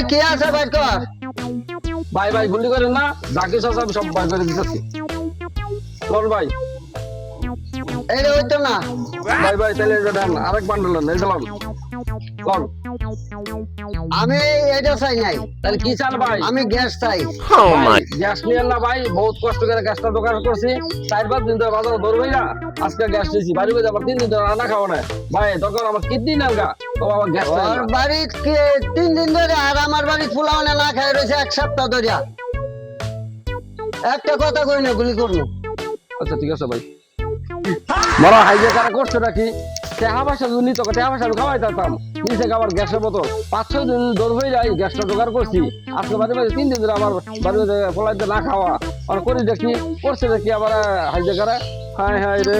কি আছে ভাই কর ভাই ভাই গুলি করেন না, যা কিছু আছে আমি সব ভাই করে দিতেছি। বল ভাই। এই হইতো না ভাই ভাই তাহলে এটা দেন, আরেক বান্ডেল দেন, এই দিলাম। বল। আমি এটা চাই নাই, তাহলে কি চান ভাই? আমি গ্যাস চাই। ভাই, গ্যাস নিয়েন না ভাই, বহুত কষ্ট করে গ্যাসটা দোকান করছি, 4-5 দিন ধরে বাজার ধরবই না, আজকে গ্যাস নিয়েছি, বাড়ি বাড়ি আবার 3 দিন ধরে রান্না খাওয়া না ভাই, দরকার আমার কিডনি নালগা, তো আমার গ্যাস চাই ওর না। বাড়ি 3 দিন ধরে, আর আমার বাড়ি ফুলাওনে না খাই রয়েছে 1 সপ্তাহ ধরে। একটা কথা কই না, গুলি করবো। আচ্ছা ঠিক আছে ভাই। বড় হাইজে কারা করছে নাকি? টাকা পয়সা যদি নিত, টাকা পয়সা আমি খাওয়াই দিতাম, নিচে আবার গ্যাসের বোতল 5-6 দিন দৌড় হয়ে যায়, গ্যাসটা জোগাড় করছি, আজকে বাড়ি বাড়ি 3 দিন ধরে আমার বাড়ি ফলাইতে না খাওয়া, আর করি দেখি করছে দেখি আবার হাইজে কারা। হায় হায় রে।